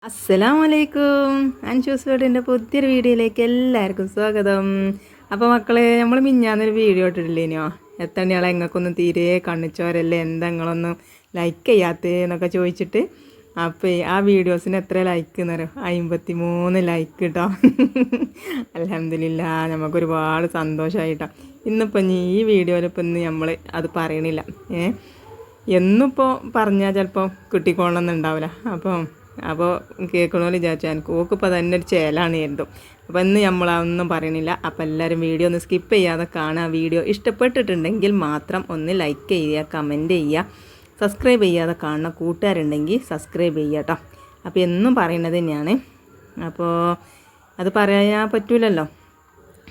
അസ്സലാമലൈക്കും. അൻഷൂസ് വേർഡിൻ്റെ പുതിയൊരു വീഡിയോയിലേക്ക് എല്ലാവർക്കും സ്വാഗതം. അപ്പോൾ മക്കളെ, നമ്മൾ മിഞ്ഞാന്നൊരു വീഡിയോ ഇട്ടിട്ടില്ലേനോ? എത്തണിയാളെ എങ്ങൾക്കൊന്നും തീരെ കണ്ണിച്ചോരല്ലേ, എന്താ നിങ്ങളൊന്നും ലൈക്ക് ചെയ്യാത്തതെന്നൊക്കെ ചോദിച്ചിട്ട്. അപ്പോൾ ആ വീഡിയോസിന് എത്ര ലൈക്ക് എന്നറിയോ? 53 ലൈക്ക് കേട്ടോ. അൽഹംദുലില്ലാ, നമുക്കൊരുപാട് സന്തോഷമായിട്ടോ. ഇന്നിപ്പോൾ ഈ വീഡിയോയിൽ ഇപ്പം ഇന്ന് നമ്മൾ അത് പറയണില്ല. എന്നിപ്പോൾ പറഞ്ഞാൽ ചിലപ്പോൾ കിട്ടിക്കോളണമെന്നുണ്ടാവില്ല. അപ്പോൾ കേൾക്കണമെന്ന് വിചാരിച്ചാൽ എനിക്ക് ഓക്കിപ്പോൾ തന്നെ ഒരു ചേലാണ് എഴുതും. അപ്പോൾ ഇന്ന് നമ്മളൊന്നും പറയണില്ല. അപ്പോൾ എല്ലാവരും വീഡിയോ ഒന്ന് സ്കിപ്പ് ചെയ്യാതെ കാണുക. വീഡിയോ ഇഷ്ടപ്പെട്ടിട്ടുണ്ടെങ്കിൽ മാത്രം ഒന്ന് ലൈക്ക് ചെയ്യുക, കമൻറ്റ് ചെയ്യുക. സബ്സ്ക്രൈബ് ചെയ്യാതെ കാണുന്ന കൂട്ടുകാരുണ്ടെങ്കിൽ സബ്സ്ക്രൈബ് ചെയ്യുക കേട്ടോ. അപ്പോൾ എന്നും പറയുന്നത് തന്നെയാണ്. അപ്പോൾ അത് പറയാൻ പറ്റൂലല്ലോ,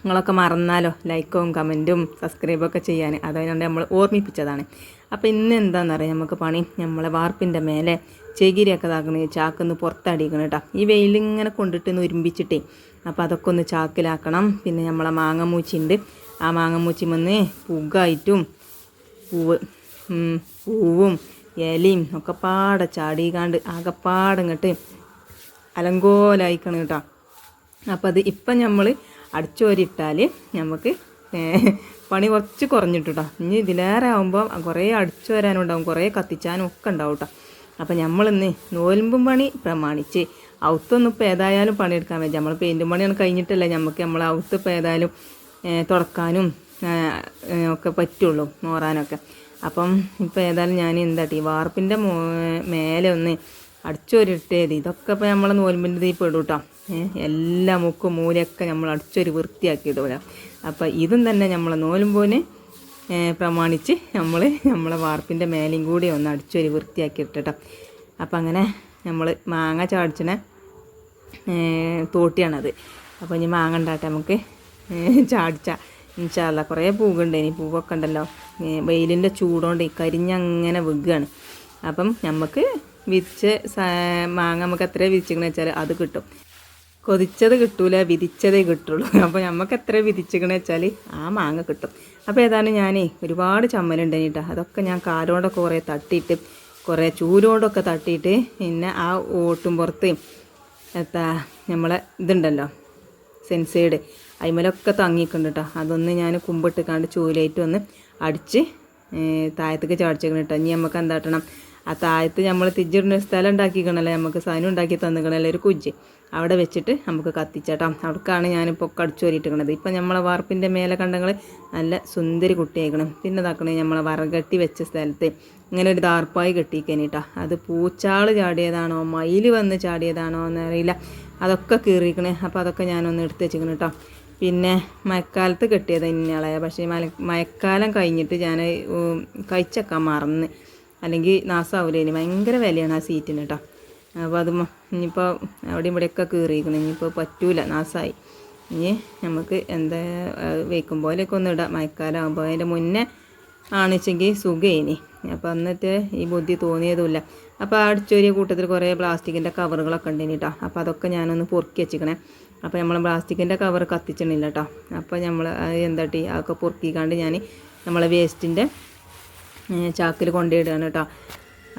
നിങ്ങളൊക്കെ മറന്നാലോ ലൈക്കും കമൻറ്റും സബ്സ്ക്രൈബൊക്കെ ചെയ്യാൻ. അതുകൊണ്ട് നമ്മൾ ഓർമ്മിപ്പിച്ചതാണ്. അപ്പോൾ ഇന്ന് എന്താണെന്നറിയാം, നമുക്ക് പണി നമ്മളെ വാർപ്പിൻ്റെ മേലെ ചകിരിയൊക്കെ ഇതാക്കണേ, ചാക്കൊന്ന് പുറത്തടിക്കണം കേട്ടോ. ഈ വെയിലിങ്ങനെ കൊണ്ടിട്ട് ഉരുമ്പിച്ചിട്ടേ. അപ്പോൾ അതൊക്കെ ഒന്ന് ചാക്കിലാക്കണം. പിന്നെ നമ്മളെ മാങ്ങമൂച്ചിണ്ട്, ആ മാങ്ങമൂച്ചി വന്ന് പുകായിട്ടും പൂവും ഇലയും ഒക്കെ പാടെ ചാടിക്കാണ്ട് ആകെപ്പാടങ്ങട്ട് അലങ്കോലായിക്കണം കേട്ടോ. അപ്പോൾ അത് ഇപ്പം നമ്മൾ അടിച്ചോരിട്ടാൽ നമുക്ക് പണി കുറച്ച് കുറഞ്ഞിട്ട് കേട്ടോ. ഇനി ഇതിലേറെ ആകുമ്പോൾ കുറേ അടിച്ചു വരാനും ഉണ്ടാവും, കുറേ കത്തിച്ചാനും ഒക്കെ ഉണ്ടാവും കേട്ടോ. അപ്പോൾ നമ്മളിന്ന് നോൽമ്പും പണി പ്രമാണിച്ച് ഔത്തൊന്നും ഇപ്പോൾ ഏതായാലും പണിയെടുക്കാൻ പറ്റും. നമ്മൾ പെയിൻറ്റും പണിയാണ് കഴിഞ്ഞിട്ടല്ലേ നമ്മൾ ഔത്ത് ഇപ്പോൾ ഏതായാലും തുടക്കാനും ഒക്കെ പറ്റുള്ളൂ, മോറാനൊക്കെ. അപ്പം ഇപ്പോൾ ഏതായാലും ഞാൻ എന്താട്ടി വാർപ്പിൻ്റെ മേലെ ഒന്ന് അടിച്ചോരിട്ടേത്. ഇതൊക്കെ ഇപ്പോൾ നമ്മൾ നോൽമ്പിൻ്റെ തീ പെടും കേട്ടോ. എല്ലാ മുക്കും മൂലയൊക്കെ നമ്മൾ അടിച്ചൊരു വൃത്തിയാക്കി ഇടുക. അപ്പോൾ ഇതും തന്നെ നമ്മൾ നോലുമ്പോന് പ്രമാണിച്ച് നമ്മളെ വാർപ്പിൻ്റെ മേലെയും കൂടി ഒന്ന് അടിച്ചൊരു വൃത്തിയാക്കി ഇട്ടിട്ടോ. അപ്പം അങ്ങനെ നമ്മൾ മാങ്ങ ചാടിച്ചിന തോട്ടിയാണത്. അപ്പോൾ ഇനി മാങ്ങ ഉണ്ടാട്ടെ നമുക്ക് ചാടിച്ച ഇൻഷാ അല്ലാ. കുറേ പൂവുണ്ട്, ഇനി പൂവൊക്കെ ഉണ്ടല്ലോ, വെയിലിൻ്റെ ചൂടുകൊണ്ട് കരിഞ്ഞങ്ങനെ വെക്കുകയാണ്. അപ്പം നമുക്ക് മാങ്ങ നമുക്ക് എത്ര വിരിച്ചിക്കണെന്ന് വെച്ചാൽ അത് കിട്ടും. കൊതിച്ചത് കിട്ടൂല, വിധിച്ചതേ കിട്ടുള്ളൂ. അപ്പോൾ നമുക്ക് എത്ര വിധിച്ചിക്കണെന്ന് വെച്ചാൽ ആ മാങ്ങ കിട്ടും. അപ്പോൾ ഏതാണ്ട് ഞാനേ ഒരുപാട് ചമ്മലുണ്ടായി കേട്ടോ. അതൊക്കെ ഞാൻ കാലോണ്ടൊക്കെ കുറേ തട്ടിയിട്ട്, കുറേ ചൂലോണ്ടൊക്കെ തട്ടിയിട്ട്, പിന്നെ ആ ഓട്ടും പുറത്ത് നമ്മളെ ഇതുണ്ടല്ലോ സെൻസൈഡ്, അതിമേലൊക്കെ തങ്ങിയിട്ടുണ്ട് കേട്ടോ. അതൊന്ന് ഞാൻ കുമ്പിട്ടിക്കാണ്ട് ചൂലായിട്ട് ഒന്ന് അടിച്ച് താഴത്തേക്ക് ചാടിച്ചേക്കണം കേട്ടോ. ഇനി നമുക്ക് എന്താട്ടണം, ആ താഴത്ത് നമ്മൾ തിരിച്ചിടുന്ന സ്ഥലം ഉണ്ടാക്കിക്കണല്ലേ, നമുക്ക് സാധനം ഉണ്ടാക്കി തന്നിക്കണല്ലേ ഒരു കുജ്ജ്, അവിടെ വെച്ചിട്ട് നമുക്ക് കത്തിച്ചാട്ടോ. അവിടേക്കാണ് ഞാനിപ്പോൾ കടിച്ചോരിട്ടിരിക്കണത്. ഇപ്പം നമ്മളെ വാർപ്പിൻ്റെ മേലെ കണ്ടങ്ങൾ നല്ല സുന്ദരി കുട്ടിയായിക്കണം. പിന്നെ ഇതാക്കണേ, നമ്മളെ വറകട്ടി വെച്ച സ്ഥലത്ത് ഇങ്ങനെ ഒരു ദാർപ്പായി കെട്ടിക്കണിട്ടാ. അത് പൂച്ചാൾ ചാടിയതാണോ മയിൽ വന്ന് ചാടിയതാണോ എന്നറിയില്ല, അതൊക്കെ കീറിക്കണേ. അപ്പോൾ അതൊക്കെ ഞാനൊന്ന് എടുത്ത് വെച്ചിരിക്കണം കേട്ടോ. പിന്നെ മഴക്കാലത്ത് കെട്ടിയത് ഇന്നളെ, പക്ഷേ മഴക്കാലം കഴിഞ്ഞിട്ട് ഞാൻ കഴിച്ചേക്കാൻ മറന്ന്, അല്ലെങ്കിൽ നാസാവൂലേ, ഇനി ഭയങ്കര വിലയാണ് ആ സീറ്റിന് കേട്ടോ. അപ്പോൾ അത് ഇനിയിപ്പോൾ അവിടെ ഇവിടെയൊക്കെ കീറിയിരിക്കണം, ഇനിയിപ്പോൾ പറ്റൂല, നാസായി. ഇനി നമുക്ക് എന്താ വെക്കും പോലെയൊക്കെ ഒന്ന് ഇടാം മഴക്കാലം ആകുമ്പോൾ. അതിൻ്റെ മുന്നേ ആണെച്ചെങ്കിൽ സുഖേനി. അപ്പോൾ അന്നത്തെ ഈ ബുദ്ധി തോന്നിയതുമില്ല. അപ്പോൾ അടിച്ചൊരിയ കൂട്ടത്തിൽ കുറേ പ്ലാസ്റ്റിക്കിൻ്റെ കവറുകളൊക്കെ ഉണ്ടേനി കേട്ടോ. അപ്പോൾ അതൊക്കെ ഞാനൊന്ന് പൊറുക്കി വെച്ചിക്കണേ. അപ്പോൾ നമ്മൾ പ്ലാസ്റ്റിക്കിൻ്റെ കവർ കത്തിച്ചിട്ടില്ല കേട്ടോ. അപ്പോൾ നമ്മൾ എന്താട്ടി അതൊക്കെ പൊറുക്കിക്കാണ്ട് ഞാൻ നമ്മളെ വേസ്റ്റിൻ്റെ ചാക്കിൽ കൊണ്ടുപോയിടുകയാണ് കേട്ടോ.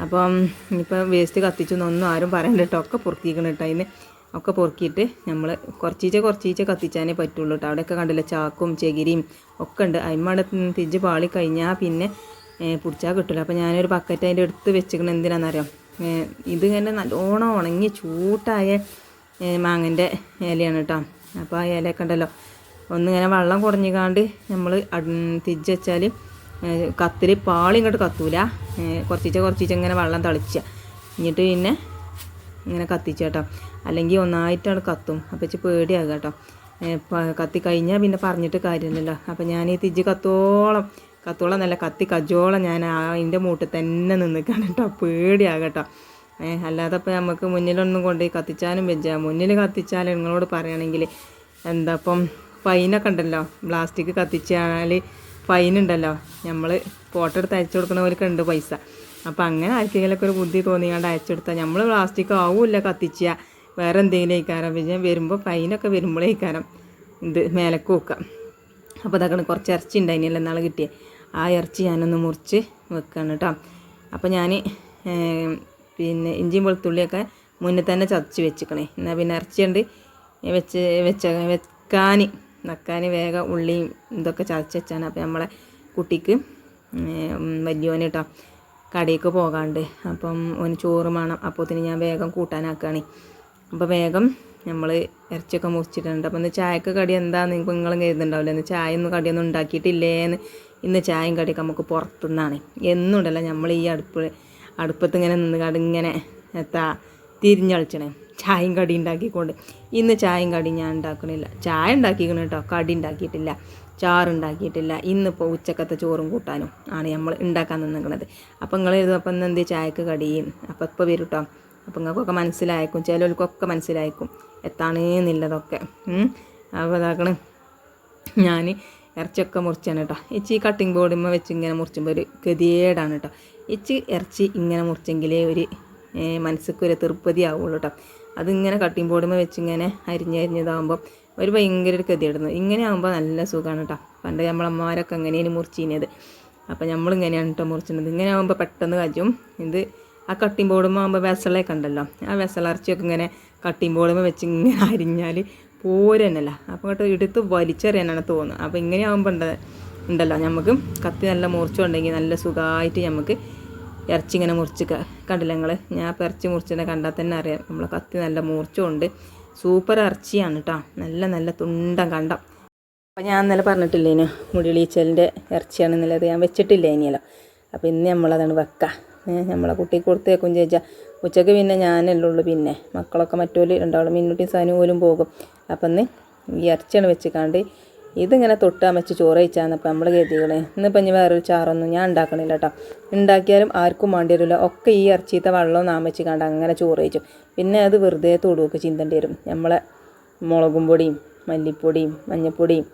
അപ്പം ഇനിയിപ്പോൾ വേസ്റ്റ് കത്തിച്ചൊന്നും ആരും പറയണ്ട കേട്ടോ. ഒക്കെ പൊറുക്കിക്കണം കേട്ടോ. അതിന് ഒക്കെ പൊറുക്കിയിട്ട് നമ്മൾ കുറച്ചീച്ച കത്തിച്ചാനേ പറ്റുള്ളൂ കേട്ടോ. അവിടെയൊക്കെ കണ്ടില്ല ചാക്കും ചകിരിയും ഒക്കെ ഉണ്ട്. അതിന്മേടെ തിരിച്ച് പാളി കഴിഞ്ഞാൽ പിന്നെ പിടിച്ചാൽ കിട്ടില്ല. അപ്പോൾ ഞാനൊരു ബക്കറ്റ് അതിൻ്റെ അടുത്ത് വെച്ചിരിക്കണം. എന്തിനാണെന്നറിയാം, ഇതിങ്ങനെ നല്ലോണം ഉണങ്ങി ചൂട്ടായ മാങ്ങൻ്റെ ഇലയാണ് കേട്ടോ. അപ്പോൾ ആ ഇലയൊക്കെ ഉണ്ടല്ലോ, ഒന്നിങ്ങനെ വെള്ളം കുറഞ്ഞിക്കാണ്ട് നമ്മൾ തിരിച്ച് വെച്ചാൽ കത്തിൽ പാളി ഇങ്ങോട്ട് കത്തൂല. കുറച്ചീച്ച ഇങ്ങനെ വെള്ളം തളിച്ച എന്നിട്ട് പിന്നെ ഇങ്ങനെ കത്തിച്ച കേട്ടോ. അല്ലെങ്കിൽ ഒന്നായിട്ടാണ് കത്തും. അപ്പോൾ വെച്ച് പേടിയാകുക കേട്ടോ. കത്തി കഴിഞ്ഞാൽ പിന്നെ പറഞ്ഞിട്ട് കാര്യമില്ലല്ലോ. അപ്പോൾ ഞാൻ ഈ തിരിച്ച് കത്തോളം നല്ല കത്തി കജോളം ഞാൻ അതിൻ്റെ മൂട്ടിൽ തന്നെ നിന്നിക്കാണ് കേട്ടോ. പേടിയാകുക കേട്ടോ. അല്ലാതെ ഇപ്പോൾ നമുക്ക് മുന്നിലൊന്നും കൊണ്ട് കത്തിച്ചാലും വെച്ചാൽ മുന്നിൽ കത്തിച്ചാൽ നിങ്ങളോട് പറയുകയാണെങ്കിൽ എന്താ ഇപ്പം ഫൈനൊക്കെ ഉണ്ടല്ലോ, പ്ലാസ്റ്റിക് കത്തിച്ചാൽ ഫൈനുണ്ടല്ലോ. നമ്മൾ ഫോട്ടോ എടുത്ത് അയച്ചു കൊടുക്കുന്നവർക്ക് ഉണ്ട് പൈസ. അപ്പോൾ അങ്ങനെ ആർക്കെങ്കിലൊക്കെ ഒരു ബുദ്ധി തോന്നിയാണ്ട് അയച്ചു കൊടുത്താൽ നമ്മൾ പ്ലാസ്റ്റിക് ആവില്ല കത്തിക്കുക, വേറെ എന്തെങ്കിലും ഇക്കാരം പിന്നെ വരുമ്പോൾ ഫൈനൊക്കെ വരുമ്പോഴേ ഇക്കാരം ഇത് മേലക്ക് വെക്കാം. അപ്പോൾ അതൊക്കെ കുറച്ച് ഇറച്ചി ഉണ്ടായിനല്ലോ എന്നാൾ കിട്ടിയേ, ആ ഇറച്ചി ഞാനൊന്ന് മുറിച്ച് വെക്കുകയാണ് കേട്ടോ. അപ്പോൾ ഞാൻ പിന്നെ ഇഞ്ചിയും വെളുത്തുള്ളിയൊക്കെ മുന്നേ തന്നെ ചതച്ച് വെച്ചിക്കണേ. എന്നാൽ പിന്നെ ഇറച്ചി ഉണ്ട് വെക്കാൻ വേഗം ഉള്ളിയും ഇതൊക്കെ ചതച്ച് വെച്ചാണ്. അപ്പോൾ നമ്മളെ കുട്ടിക്ക് വലിയോന് കേട്ടോ കടയിലേക്ക് പോകാണ്ട്, അപ്പം ഓന് ചോറ് വേണം. അപ്പോഴത്തേന് ഞാൻ വേഗം കൂട്ടാനാക്കുകയാണ്. അപ്പോൾ വേഗം നമ്മൾ ഇറച്ചിയൊക്കെ മുറിച്ചിട്ടുണ്ട്. അപ്പോൾ ഇന്ന് ചായക്ക് കടി എന്താണെന്ന് നിങ്ങളും കരുതുന്നുണ്ടാവില്ല. ഇന്ന് ചായ ഒന്നും കടിയൊന്നും ഉണ്ടാക്കിയിട്ടില്ലേന്ന്. ഇന്ന് ചായയും കടിയൊക്കെ നമുക്ക് പുറത്തുനിന്നാണ്. എന്നുണ്ടല്ലോ നമ്മൾ ഈ അടുപ്പത്ത് ഇങ്ങനെ നിന്ന് ഇങ്ങനെ തിരിഞ്ഞളിച്ചണേ ചായയും കടി ഉണ്ടാക്കിക്കൊണ്ട്. ഇന്ന് ചായയും കടി ഞാൻ ഉണ്ടാക്കണില്ല. ചായ ഉണ്ടാക്കിക്കണം കേട്ടോ, കടി ഉണ്ടാക്കിയിട്ടില്ല, ചാറുണ്ടാക്കിയിട്ടില്ല. ഇന്നിപ്പോൾ ഉച്ചക്കത്തെ ചോറും കൂട്ടാനും ആണ് നമ്മൾ ഉണ്ടാക്കാൻ നിന്നിക്കണത്. അപ്പോൾ നിങ്ങൾ അപ്പം ഇന്ന് എന്ത് ചായക്ക് കടിയും അപ്പോൾ ഇപ്പോൾ വരും കേട്ടോ. അപ്പോൾ നിങ്ങൾക്കൊക്കെ മനസ്സിലായിരിക്കും, ചിലർക്കൊക്കെ മനസ്സിലായിരിക്കും എത്താണെന്നുള്ളതൊക്കെ. അപ്പോൾ ഇതാക്കണം ഞാൻ ഇറച്ചിയൊക്കെ മുറിച്ചാണ് കേട്ടോ. ഇച്ചി കട്ടിങ് ബോർഡിന്മേൽ വെച്ച് ഇങ്ങനെ മുറിച്ചുമ്പോൾ ഒരു ഗതികേടാണ് കേട്ടോ. ഇച്ചി ഇറച്ചി ഇങ്ങനെ മുറിച്ചെങ്കിലേ ഒരു മനസ്സിക്ക് ഒരു തൃപ്തി ആവുള്ളൂ കേട്ടോ. അതിങ്ങനെ കട്ടിങ് ബോർഡിന്മേൽ വെച്ച് ഇങ്ങനെ അരിഞ്ഞതാകുമ്പോൾ ഒരു ഭയങ്കര ഒരു ഗതിയിടുന്നു. ഇങ്ങനെ ആകുമ്പോൾ നല്ല സുഖമാണ് കേട്ടോ. പണ്ട് നമ്മളമ്മമാരൊക്കെ അങ്ങനെയാണ് മുറിച്ചിരുന്നത്. അപ്പോൾ നമ്മളിങ്ങനെയാണ് കേട്ടോ മുറിച്ചിരുന്നത്. ഇങ്ങനെ ആകുമ്പോൾ പെട്ടെന്ന് കജും. ഇത് ആ കട്ടിങ് ബോർഡുമ്പോൾ ആകുമ്പോൾ വെസളൊക്കെ ഉണ്ടല്ലോ, ആ വെസളിറച്ചിയൊക്കെ ഇങ്ങനെ കട്ടിങ് ബോർഡുമ്പോൾ വെച്ച് ഇങ്ങനെ അരിഞ്ഞാൽ പോരന്നല്ല. അപ്പോൾ ഇങ്ങോട്ട് എടുത്ത് വലിച്ചെറിയാനാണ് തോന്നുന്നത്. അപ്പോൾ ഇങ്ങനെ ആകുമ്പോൾ ഉണ്ടല്ലോ നമുക്ക് കത്തി നല്ല മുറിച്ചുണ്ടെങ്കിൽ നല്ല സുഖമായിട്ട് നമുക്ക് ഇറച്ചി ഇങ്ങനെ മുറിച്ച് കണ്ടില്ല നിങ്ങൾ. ഞാൻ ഇപ്പോൾ ഇറച്ചി മുറിച്ചതിനെ കണ്ടാൽ തന്നെ അറിയാം നമ്മളെ കത്തി നല്ല മൂർച്ചമുണ്ട്. സൂപ്പർ ഇറച്ചിയാണ് കേട്ടോ, നല്ല തുണ്ടം കണ്ടം. അപ്പോൾ ഞാൻ ഇന്നലെ പറഞ്ഞിട്ടില്ലേനു മുടിളീച്ചലിൻ്റെ ഇറച്ചിയാണെന്നുള്ളത്, ഞാൻ വെച്ചിട്ടില്ല ഇനിയല്ലോ. അപ്പോൾ ഇന്ന് നമ്മളതാണ് വെക്കുക. നമ്മളെ കുട്ടിക്ക് കൊടുത്തേക്കും ചോദിച്ചാൽ ഉച്ചയ്ക്ക് പിന്നെ ഞാനല്ലേ ഉള്ളൂ, പിന്നെ മക്കളൊക്കെ മറ്റോല് രണ്ടാളും മിന്നുട്ടിയും സാനും പോലും പോകും. അപ്പം ഇന്ന് ഈ ഇറച്ചിയാണ് വെച്ചിക്കാണ്ട് ഇതിങ്ങനെ തൊട്ടാൻ വെച്ച് ചോറ് കഴിച്ചാന്നപ്പോൾ നമ്മൾ കരുതികളെ. ഇന്നിപ്പോൾ ഇനി വേറൊരു ചാറൊന്നും ഞാൻ ഉണ്ടാക്കണില്ല കേട്ടോ. ഉണ്ടാക്കിയാലും ആർക്കും വേണ്ടി വരില്ല. ഒക്കെ ഈ ഇറച്ചിത്തെ വെള്ളം നാം വെച്ച് കണ്ട് അങ്ങനെ ചോറ് കഴിച്ചു. പിന്നെ അത് വെറുതെ തൊടുവൊക്കെ ചിന്തേണ്ടി വരും. നമ്മളെ മുളകും പൊടിയും മല്ലിപ്പൊടിയും മഞ്ഞൾപ്പൊടിയും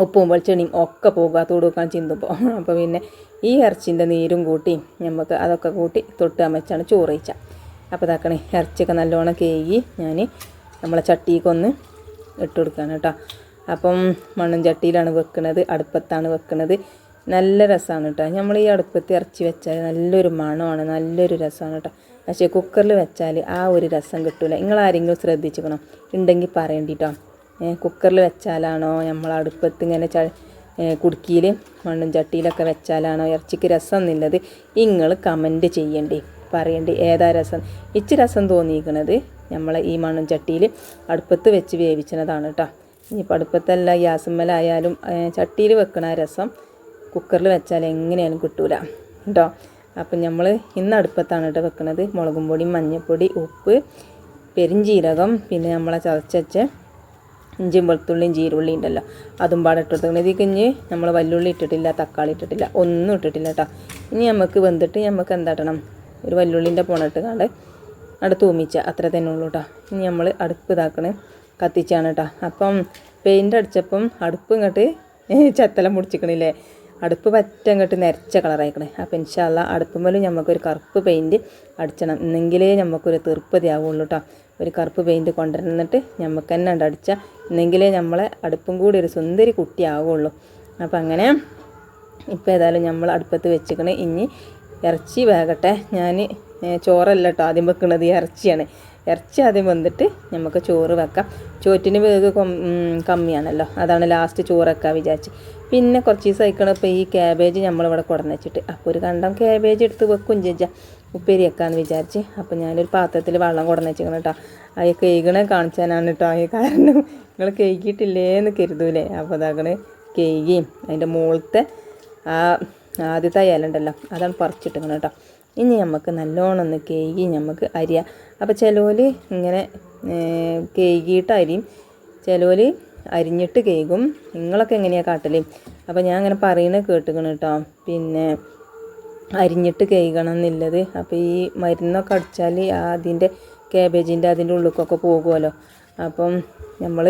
ഉപ്പും വെളിച്ചെണ്ണയും ഒക്കെ പോകുക തൊടുവെക്കാൻ ചിന്തുമ്പോൾ. അപ്പോൾ പിന്നെ ഈ ഇറച്ചിൻ്റെ നീരും കൂട്ടി നമുക്ക് അതൊക്കെ കൂട്ടി തൊട്ടാൻ വെച്ചാണ് ചോറ് കഴിച്ചാൽ. അപ്പോൾ ഇതാക്കണേ ഇറച്ചിയൊക്കെ നല്ലോണം കേകി ഞാൻ നമ്മളെ ചട്ടിക്കൊന്ന് ഇട്ട് കൊടുക്കുകയാണ് കേട്ടോ. അപ്പം മണ്ണും ചട്ടിയിലാണ് വെക്കുന്നത്, അടുപ്പത്താണ് വെക്കുന്നത്. നല്ല രസമാണ് കേട്ടോ. നമ്മൾ ഈ അടുപ്പത്ത് ഇറച്ചി വെച്ചാൽ നല്ലൊരു മണമാണ്, നല്ലൊരു രസമാണ് കേട്ടോ. പക്ഷേ കുക്കറിൽ വെച്ചാൽ ആ ഒരു രസം കിട്ടില്ല. നിങ്ങളാരെങ്കിലും ശ്രദ്ധിച്ചിക്കണം ഉണ്ടെങ്കിൽ പറയേണ്ടിട്ടോ. കുക്കറിൽ വെച്ചാലാണോ നമ്മൾ അടുപ്പത്ത് ഇങ്ങനെ കുടുക്കിയിൽ മണ്ണും ചട്ടിയിലൊക്കെ വെച്ചാലാണോ ഇറച്ചിക്ക് രസം എന്നുള്ളത് നിങ്ങൾ കമൻറ്റ് ചെയ്യേണ്ടി പറയേണ്ടി. ഏതാ രസം? ഇച്ച് രസം തോന്നിയിരിക്കുന്നത് നമ്മളെ ഈ മണ്ണും ചട്ടിയിൽ അടുപ്പത്ത് വെച്ച് വേവിച്ചതാണ് കേട്ടോ. ഇനിയിപ്പോൾ അടുപ്പത്തല്ല ഗ്യാസുമ്മലായാലും ചട്ടിയിൽ വെക്കണ രസം കുക്കറിൽ വെച്ചാൽ എങ്ങനെയാലും കിട്ടൂല കേട്ടോ. അപ്പം നമ്മൾ ഇന്ന് അടുപ്പത്താണ് കേട്ടോ വെക്കുന്നത്. മുളകും പൊടി, മഞ്ഞൾപ്പൊടി, ഉപ്പ്, പെരിഞ്ചീരകം, പിന്നെ നമ്മളെ ചതച്ച ഇഞ്ചിയും വെളുത്തുള്ളിയും ജീരുള്ളി ഉണ്ടല്ലോ അതും പാടെ ഇട്ടിട്ട് ഇതിൽ കഴിഞ്ഞ് നമ്മൾ വല്ലുള്ളി ഇട്ടിട്ടില്ല, തക്കാളി ഇട്ടിട്ടില്ല, ഒന്നും ഇട്ടിട്ടില്ല കേട്ടോ. ഇനി നമുക്ക് വെന്തിട്ട് നമുക്ക് എന്താട്ടണം, ഒരു വല്ലുള്ളിൻ്റെ പുണിട്ട് കണ്ട് അടുത്ത് തൂമിച്ച അത്ര തന്നെ ഉള്ളൂ കേട്ടോ. ഇനി നമ്മൾ അടുപ്പ് ഇതാക്കണേ കത്തിച്ചാണ് കേട്ടോ. അപ്പം പെയിൻ്റ് അടിച്ചപ്പം അടുപ്പ് ഇങ്ങോട്ട് ചെത്തലം മുടിച്ചിക്കണില്ലേ, അടുപ്പ് പറ്റ ഇങ്ങോട്ട് നിരച്ച കളറായിക്കണേ. അപ്പോൾ ഇൻഷാല്ലാ അടുപ്പുമ്മലും നമുക്കൊരു കറുപ്പ് പെയിൻറ്റ് അടിച്ചണം, എന്നെങ്കിലേ നമുക്കൊരു തീർപ്പതി ആവുള്ളൂ കേട്ടോ. ഒരു കറുപ്പ് പെയിൻറ്റ് കൊണ്ടുവന്നിട്ട് നമുക്ക് തന്നെ അടിച്ചാൽ എന്നെങ്കിലേ നമ്മളെ അടുപ്പും കൂടി ഒരു സുന്ദരി കുട്ടി ആവുള്ളൂ. അപ്പം അങ്ങനെ ഇപ്പോൾ ഏതായാലും നമ്മൾ അടുപ്പത്ത് വെച്ചിക്കണേ. ഇനി ഇറച്ചി വേകട്ടെ. ഞാൻ ചോറല്ല കേട്ടോ ആദ്യം വെക്കുന്നത്, ഇറച്ചിയാണ്. ഇറച്ചി ആദ്യം വന്നിട്ട് നമുക്ക് ചോറ് വെക്കാം. ചോറ്റിന് വേഗ് കമ്മിയാണല്ലോ, അതാണ് ലാസ്റ്റ് ചോറ് വെക്കാൻ വിചാരിച്ച്. പിന്നെ കുറച്ച് ദിവസം കഴിക്കണം. ഇപ്പോൾ ഈ ക്യാബേജ് നമ്മളിവിടെ കൊടുന്ന് വെച്ചിട്ട് അപ്പോൾ ഒരു കണ്ടം ക്യാബേജ് എടുത്ത് വെക്കും ചേച്ചാൽ ഉപ്പേരി വെക്കാമെന്ന് വിചാരിച്ച്. അപ്പോൾ ഞാനൊരു പാത്രത്തിൽ വെള്ളം കൊടുന്ന് വെച്ചിരിക്കണം കേട്ടോ. അത് കേൾക്കണ കാണിച്ചാനാണ് കേട്ടോ. കാരണം നിങ്ങൾ കേൾക്കിയിട്ടില്ലേന്ന് കരുതൂലേ. അപ്പോൾ അതാകണ് കേൾക്കുകയും അതിൻ്റെ മുകളിലത്തെ ആ ആദ്യത്തെ ഇലണ്ടല്ലോ അതാണ് പറിച്ചിട്ടിക്കണം കേട്ടോ. ഇനി നമുക്ക് നല്ലോണം ഒന്ന് കേകി നമുക്ക് അരിയാം. അപ്പോൾ ചിലവർ ഇങ്ങനെ കേകിയിട്ട് അരിയും, ചിലവർ അരിഞ്ഞിട്ട് കേൾക്കും. നിങ്ങളൊക്കെ എങ്ങനെയാണ് കാട്ടൽ? അപ്പോൾ ഞാൻ അങ്ങനെ പറയുന്നത് കേട്ടുക്കണം കേട്ടോ. പിന്നെ അരിഞ്ഞിട്ട് കേൾക്കണം എന്നുള്ളത്. അപ്പോൾ ഈ മരുന്നൊക്കെ അടിച്ചാൽ അതിൻ്റെ ക്യാബേജിൻ്റെ അതിൻ്റെ ഉള്ളിലേക്കൊക്കെ പോകുമല്ലോ. അപ്പം നമ്മൾ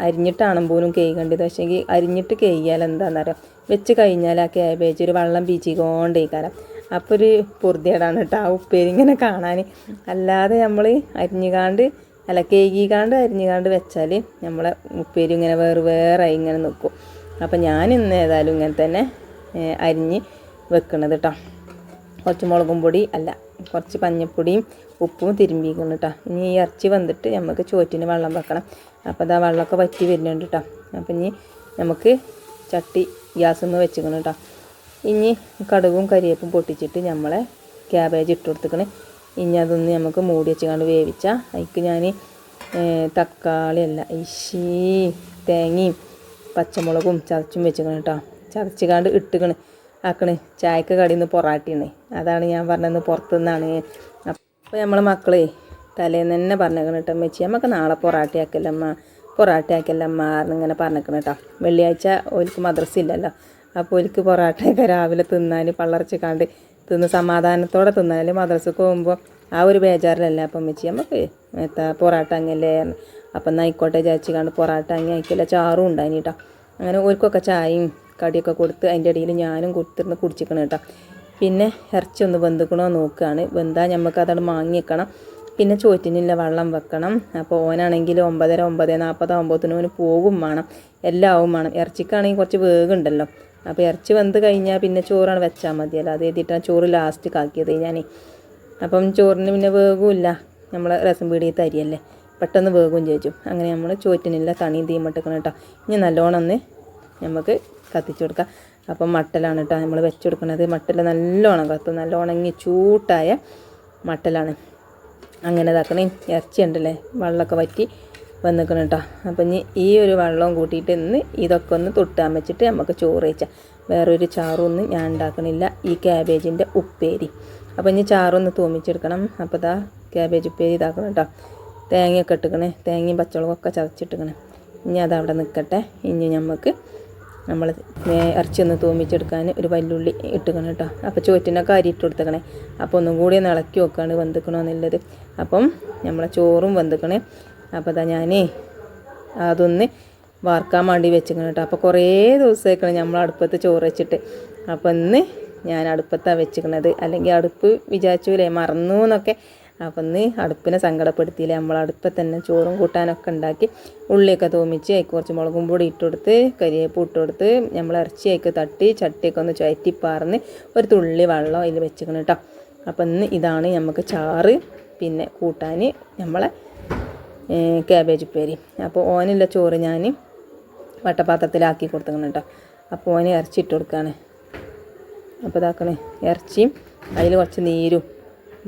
അരിഞ്ഞിട്ടാണ് പോലും കേൾക്കേണ്ടത്. പക്ഷേങ്കിൽ അരിഞ്ഞിട്ട് കേൾക്കിയാൽ എന്താണെന്നറിയാം, വെച്ച് കഴിഞ്ഞാൽ ആ ക്യാബേജ് ഒരു വെള്ളം പീച്ചിക്കൊണ്ടേക്കാരം. അപ്പോൾ ഒരു പൊറുതിയേടാണ് കേട്ടോ ആ ഉപ്പേരി ഇങ്ങനെ കാണാൻ. അല്ലാതെ നമ്മൾ കേകിക്കാണ്ട് അരിഞ്ഞുകാണ്ട് വെച്ചാൽ നമ്മളെ ഉപ്പേരി ഇങ്ങനെ വേറെ ഇങ്ങനെ നിൽക്കും. അപ്പം ഞാൻ ഇന്ന് ഏതായാലും ഇങ്ങനെ തന്നെ അരിഞ്ഞ് വെക്കണത് കേട്ടോ. കുറച്ച് മുളകും പൊടി കുറച്ച് മഞ്ഞൾപ്പൊടിയും ഉപ്പും തിരുമ്പിക്കണം കേട്ടോ. ഇനി ഈ ഇറച്ചി വന്നിട്ട് നമുക്ക് ചോറ്റിന് വെള്ളം വെക്കണം. അപ്പോൾ അതാ വെള്ളമൊക്കെ വറ്റി വരുന്നുണ്ട് കേട്ടോ. അപ്പം ഇനി നമുക്ക് ചട്ടി ഗ്യാസൊന്ന് വെച്ചിക്കണം കേട്ടോ. ഇനി കടുകും കരിവേപ്പും പൊട്ടിച്ചിട്ട് നമ്മളെ ക്യാബേജ് ഇട്ട് കൊടുത്തിക്കണേ. ഇനി അതൊന്ന് നമുക്ക് മൂടി വെച്ചുകൊണ്ട് വേവിച്ചാൽ അതിക്ക് ഞാൻ തക്കാളിയല്ല തേങ്ങയും പച്ചമുളകും ചതച്ചും വെച്ചിക്കണം കേട്ടോ. ചതച്ചുകാണ്ട് ഇട്ടുകണ് ആക്കണ്. ചായക്ക് കടിയിൽ നിന്ന് പൊറാട്ടിയാണ്. അതാണ് ഞാൻ പറഞ്ഞത് പുറത്തുനിന്നാണ്. അപ്പോൾ നമ്മളെ മക്കളെ തലേന്ന് തന്നെ പറഞ്ഞേക്കണം കേട്ടോ, മെച്ചി നമുക്ക് നാളെ പൊറാട്ടി ആക്കല്ലമ്മ എന്നിങ്ങനെ പറഞ്ഞേക്കണം കേട്ടോ. വെള്ളിയാഴ്ച ഓൽക്ക് മദ്രസ ഇല്ലല്ലോ. അപ്പോൾ ഓൽക്ക് പൊറാട്ടയൊക്കെ രാവിലെ തിന്നാൽ പള്ളർച്ചിക്കാണ്ട് തിന്ന് സമാധാനത്തോടെ തിന്നാൽ മദ്രസക്ക് പോകുമ്പോൾ ആ ഒരു ബേജാറിലല്ല. അപ്പം മെച്ചി നമുക്ക് പൊറാട്ട അങ്ങല്ലേ. അപ്പം എന്നാൽ ആയിക്കോട്ടെ വിചാരിച്ചിക്കാണ്ട് പൊറാട്ട അങ്ങി അയക്കില്ല. ചാറും ഉണ്ടായിന് കേട്ടോ. അങ്ങനെ ഓൽക്കൊക്കെ ചായയും കടിയൊക്കെ കൊടുത്ത് അതിൻ്റെ ഇടയിൽ ഞാനും കൊടുത്തിരുന്ന് കുടിച്ചിക്കണം കേട്ടോ. പിന്നെ ഇറച്ചി ഒന്ന് വെന്തുക്കണോ നോക്കുകയാണ്. വെന്താൽ നമുക്ക് അതവിടെ മാങ്ങി വെക്കണം. പിന്നെ ചോറ്റിനില്ല വെള്ളം വെക്കണം. അപ്പോൾ ഓനാണെങ്കിൽ 9:40 ആകുമ്പോഴത്തേനും പോകും വേണം, എല്ലാവും വേണം. ഇറച്ചിക്കാണെങ്കിൽ കുറച്ച് വേഗമുണ്ടല്ലോ. അപ്പോൾ ഇറച്ചി വെന്ത് കഴിഞ്ഞാൽ പിന്നെ ചോറാണ് വെച്ചാൽ മതിയല്ലോ. അത് എഴുതിയിട്ടാണ് ചോറ് ലാസ്റ്റ് കാക്കിയത് ഞാൻ. അപ്പം ചോറിന് പിന്നെ വേഗമില്ല, നമ്മളെ രസം പീടിയത്തെ അരിയല്ലേ, പെട്ടെന്ന് വേഗവും ചോദിച്ചു. അങ്ങനെ നമ്മൾ ചോറ്റിനില്ല തണിയും തീമട്ടിക്കണം കേട്ടോ. ഇനി നല്ലോണം ഒന്ന് നമുക്ക് കത്തിച്ച് കൊടുക്കാം. അപ്പം മട്ടലാണ് കേട്ടോ നമ്മൾ വെച്ച് കൊടുക്കുന്നത്. മട്ടൽ നല്ലോണം കത്തും, നല്ല ഉണങ്ങി ചൂട്ടായ മട്ടലാണ്. അങ്ങനെ ഇതാക്കണേ. ഇറച്ചി ഉണ്ടല്ലേ വെള്ളമൊക്കെ വറ്റി വന്നിക്കണം കേട്ടോ. അപ്പം ഇനി ഈ ഒരു വെള്ളവും കൂട്ടിയിട്ട് ഇന്ന് ഇതൊക്കെ ഒന്ന് തൊട്ടാൻ വെച്ചിട്ട് നമുക്ക് ചോറ് വെച്ചാൽ വേറൊരു ചാറൊന്നും ഞാൻ ഉണ്ടാക്കണില്ല. ഈ ക്യാബേജിൻ്റെ ഉപ്പേരി. അപ്പം ഇനി ചാറൊന്ന് തൂമിച്ചെടുക്കണം. അപ്പോൾ ഇതാ ക്യാബേജ് ഉപ്പേരി ഇതാക്കണം കേട്ടോ. തേങ്ങയൊക്കെ ഇട്ടിക്കണേ, തേങ്ങയും പച്ചമുളകൊക്കെ ചതച്ചിട്ടിക്കണേ. ഇനി അതവിടെ നിൽക്കട്ടെ. ഇനി നമ്മൾ ഇറച്ചി ഒന്ന് തൂമിച്ചെടുക്കാൻ ഒരു വല്ലുള്ളി ഇട്ടുക്കണം കേട്ടോ. അപ്പോൾ ചോറ്റിനൊക്കെ അരി ഇട്ട് കൊടുത്തേക്കണേ. അപ്പോൾ ഒന്നും കൂടി ഒന്ന് ഇളക്കി വെക്കാണ് വെന്തിക്കണോ എന്നുള്ളത്. അപ്പം നമ്മളെ ചോറും വെന്തിക്കണേ. അപ്പോൾ അതാ ഞാൻ അതൊന്ന് വാർക്കാൻ വേണ്ടി വെച്ചിക്കണം കേട്ടോ. അപ്പോൾ കുറേ ദിവസമായിക്കണം നമ്മൾ അടുപ്പത്ത് ചോറ് വെച്ചിട്ട്. അപ്പോൾ ഇന്ന് ഞാൻ അടുപ്പത്താണ് വെച്ചിക്കണത്. അല്ലെങ്കിൽ അടുപ്പ് വിചാരിച്ചൂലേ മറന്നു എന്നൊക്കെ. അപ്പം ഇന്ന് അടുപ്പിനെ സങ്കടപ്പെടുത്തിയില്ലേ. നമ്മൾ അടുപ്പത്ത് തന്നെ ചോറും കൂട്ടാനൊക്കെ ഉണ്ടാക്കി ഉള്ളിയൊക്കെ തൂമിച്ച് അതിൽ കുറച്ച് മുളകും പൊടി ഇട്ട് കൊടുത്ത് കരിവേപ്പ് ഇട്ട് കൊടുത്ത് നമ്മൾ ഇറച്ചി അതിക്ക് തട്ടി ചട്ടിയൊക്കെ ഒന്ന് ചുഴറ്റിപ്പാർന്ന് ഒരു തുള്ളി വെള്ളം അതിൽ വെച്ചിക്കണം കേട്ടോ. അപ്പം ഇന്ന് ഇതാണ് നമുക്ക് ചാറ്. പിന്നെ കൂട്ടാൻ നമ്മളെ ക്യാബേജ് ഉപ്പേരി. അപ്പോൾ ഓനുള്ള ചോറ് ഞാൻ വട്ടപാത്രത്തിലാക്കി കൊടുത്തേക്കണം കേട്ടോ. അപ്പോൾ ഓന് ഇറച്ചി ഇട്ട് കൊടുക്കുകയാണ്. അപ്പോൾ ഇതാക്കണേ ഇറച്ചിയും അതിൽ കുറച്ച് നീരും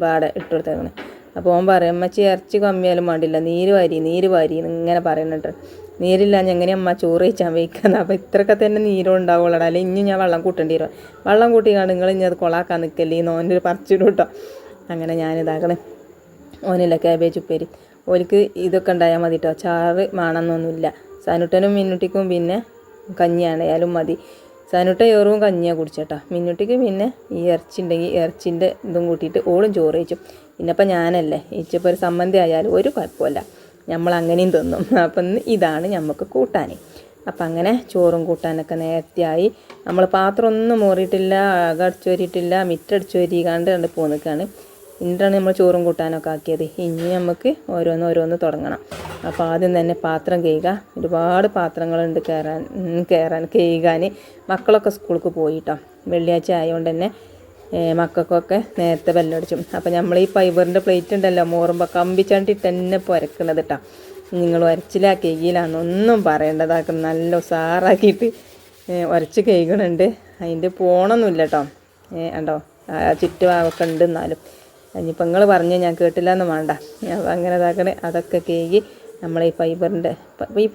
പാടെ ഇട്ട് കൊടുത്തേക്കണേ. അപ്പോൾ ഓൻ പറയും അമ്മച്ചി ഇറച്ചി കമ്മിയാലും വേണ്ടില്ല, നീര് വാരി ഇങ്ങനെ പറയുന്നുണ്ട്. നീരില്ലാഞ്ഞ് എങ്ങനെയാണ് അമ്മ ചോറ് കഴിച്ചാൽ വയ്ക്കുന്നത്. അപ്പോൾ ഇത്രയൊക്കെ തന്നെ നീരും ഉണ്ടാവുള്ളൂ. അല്ലെങ്കിൽ ഇനി ഞാൻ വെള്ളം കൂട്ടേണ്ടി വരും. വെള്ളം കൂട്ടിക്കാണ്ട് നിങ്ങൾ ഇനി അത് കൊളാക്കാൻ നിൽക്കല്ലേ എന്ന് ഓൻ്റെ ഒരു പറിച്ചിടും കേട്ടോ. അങ്ങനെ ഞാനിതാക്കണേ. ഓനില്ല ക്യാബേജ് ഉപ്പേരി. ഓർക്ക് ഇതൊക്കെ ഉണ്ടായാൽ മതി കേട്ടോ. ചാറ് വേണമെന്നൊന്നുമില്ല. സാനുട്ടനും മിന്നുട്ടിക്കും പിന്നെ കഞ്ഞിയാണേലും മതി. സാനുട്ട ചോറും കഞ്ഞിയാണ് കുടിച്ചേട്ടാ. മിന്നുട്ടിക്ക് പിന്നെ ഈ ഇറച്ചി ഉണ്ടെങ്കിൽ ഇറച്ചിൻ്റെ ഇതും കൂട്ടിയിട്ട് ഓളും ചോറ് കഴിച്ചു. പിന്നെപ്പം ഞാനല്ലേ ഇച്ചിപ്പോൾ ഒരു സമ്മന്തി ആയാലും ഒരു കുഴപ്പമില്ല, നമ്മളങ്ങനെയും തിന്നും. അപ്പം ഇതാണ് നമുക്ക് കൂട്ടാൻ. അപ്പം അങ്ങനെ ചോറും കൂട്ടാനൊക്കെ നേരത്തെയായി. നമ്മൾ പാത്രം ഒന്നും മോറിയിട്ടില്ല, അടിച്ചു വരിയിട്ടില്ല, മിറ്റടിച്ചു വരികാണ്ട് കണ്ട് പോന്നിക്കാണ്. ഇന്നിട്ടാണ് നമ്മൾ ചോറും കൂട്ടാനൊക്കെ ആക്കിയത്. ഇനി നമുക്ക് ഓരോന്ന് തുടങ്ങണം. അപ്പോൾ ആദ്യം തന്നെ പാത്രം കഴുകുക. ഒരുപാട് പാത്രങ്ങളുണ്ട് കഴുകാൻ. മക്കളൊക്കെ സ്കൂൾക്ക് പോയിട്ടോ. വെള്ളിയാഴ്ച ആയതുകൊണ്ട് തന്നെ മക്കൾക്കൊക്കെ നേരത്തെ ബെല്ലടിച്ചും. അപ്പോൾ നമ്മൾ ഈ ഫൈബറിൻ്റെ പ്ലേറ്റ് ഉണ്ടല്ലോ മോറുമ്പോൾ കമ്പിച്ചണ്ടിട്ട് തന്നെ പുരക്കണത് കേട്ടോ. നിങ്ങൾ ഉരച്ചിലാ കഴുകിയിലാണെന്നൊന്നും പറയേണ്ടതാക്കും. നല്ല ഉസാറാക്കിയിട്ട് ഉരച്ച് കഴുകണുണ്ട്. അതിൻ്റെ പോണൊന്നുമില്ല കേട്ടോ. ഉണ്ടോ ചുറ്റുഭാഗമൊക്കെ ഉണ്ട്. എന്നാലും ഇനിയിപ്പോൾ നിങ്ങൾ പറഞ്ഞ് ഞാൻ കേട്ടില്ല എന്ന് വേണ്ട. അപ്പോൾ അങ്ങനെ ഇതാക്കണേ. അതൊക്കെ കഴുകി നമ്മൾ ഈ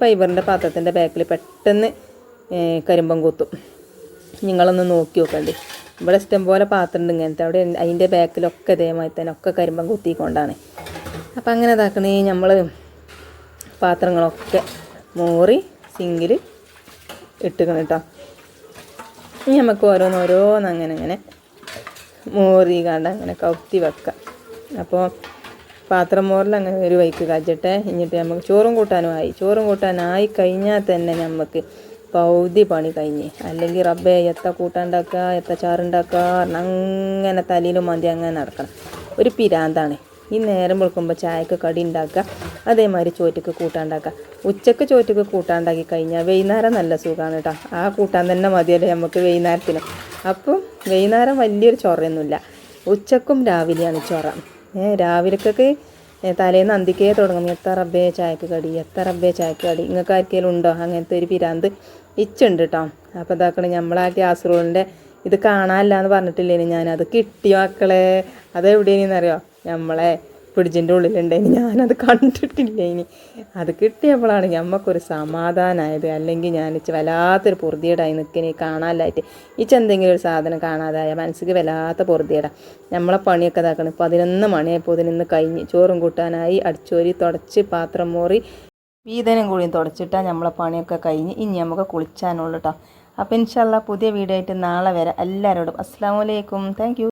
ഫൈബറിൻ്റെ പാത്രത്തിൻ്റെ ബാക്കിൽ പെട്ടെന്ന് കരിമ്പം കുത്തും. നിങ്ങളൊന്ന് നോക്കി നോക്കണ്ടേ. ഇവിടെ ഇഷ്ടം പോലെ പാത്രം ഉണ്ട് ഇങ്ങനത്തെ. അവിടെ അതിൻ്റെ ബാക്കിലൊക്കെ ഇതേമാതിരി തന്നെ ഒക്കെ കരിമ്പം കുത്തിക്കൊണ്ടാണ്. അപ്പം അങ്ങനെ ഇതാക്കണേ. നമ്മൾ പാത്രങ്ങളൊക്കെ മോറി സിങ്കിൽ ഇട്ടുക്കണം കേട്ടോ. ഇനി നമുക്ക് ഓരോന്ന് അങ്ങനെ മോറി കണ്ട് അങ്ങനെ കൗത്തി വെക്കാം. അപ്പോൾ പാത്രം മോറിൽ അങ്ങനെ ഒരു വൈക്ക് കാച്ചട്ടെ. എന്നിട്ട് നമുക്ക് ചോറും കൂട്ടാനായി കഴിഞ്ഞാൽ തന്നെ നമുക്ക് പൗതി പണി കഴിഞ്ഞ്. അല്ലെങ്കിൽ റബ്ബേ എത്ര കൂട്ടാനുണ്ടാക്കുക, എത്ര ചാറുണ്ടാക്കുക അങ്ങനെ തലയിലും മന്തി അങ്ങനെ നടക്കണം. ഒരു പിരാന്താണ്. ഈ നേരം വെളുക്കുമ്പോൾ ചായക്ക് കടി ഉണ്ടാക്കുക, അതേമാതിരി ചോറ്റക്ക് കൂട്ടാനുണ്ടാക്കുക. ഉച്ചക്ക് ചോറ്റക്ക് കൂട്ടാനുണ്ടാക്കി കഴിഞ്ഞാൽ വൈകുന്നേരം നല്ല സുഖമാണ് കേട്ടോ. ആ കൂട്ടാൻ തന്നെ മതിയല്ലേ നമുക്ക് വൈകുന്നേരത്തിന്. അപ്പം വൈകുന്നേരം വലിയൊരു ചൊറയൊന്നുമില്ല. ഉച്ചക്കും രാവിലെയാണ് ചൊറ. രാവിലേക്കൊക്കെ തലേന്ന് അന്തിക്കേ തുടങ്ങും. എത്ര റബ്ബേ ചായക്ക് കടി, എത്ര റബ്ബേ ചായക്ക് കടി. നിങ്ങൾക്ക് ആർക്കെങ്കിലും ഉണ്ടോ അങ്ങനത്തെ ഒരു പിരാന്ത്? ഇച്ചുണ്ട് കേട്ടോ. അപ്പോൾ ഇതാക്കണം നമ്മളാ ഗ്യാസ് റോളിൻ്റെ ഇത് കാണാനില്ല എന്ന് പറഞ്ഞിട്ടില്ലേനി ഞാനത് കിട്ടിയ മക്കളെ. അതെവിടെയെന്നറിയോ? നമ്മളെ ഫ്രിഡ്ജിൻ്റെ ഉള്ളിലുണ്ടേനി. ഞാനത് കണ്ടിട്ടില്ലേനി. അത് കിട്ടിയപ്പോഴാണ് ഞമ്മക്കൊരു സമാധാനമായത്. അല്ലെങ്കിൽ ഞാൻ വല്ലാത്തൊരു പൊറുതിയേടായി നിൽക്കണേ കാണാനില്ലായിട്ട്. എന്തെങ്കിലും ഒരു സാധനം കാണാതായ മനസ്സിക്ക് വല്ലാത്ത പൊറുതിയേടാ. നമ്മളെ പണിയൊക്കെ ഇതാക്കണം. 11 മണിയായപ്പോൾ ഇതിന് കഴിഞ്ഞ് ചോറും കൂട്ടാനായി അടിച്ചോരി തുടച്ച് പാത്രം മോറി വീതനം കൂടിയും തുടച്ചിട്ടാൽ നമ്മളെ പണിയൊക്കെ കഴിഞ്ഞ് ഇനി നമുക്ക് കുളിച്ചാനുള്ളൂ കേട്ടോ. അപ്പോൾ ഇൻഷാ അല്ലാഹ് പുതിയ വീഡിയോ ആയിട്ട് നാളെ വരാം. എല്ലാവരോടും അസ്സലാമു അലൈക്കും. Thank you.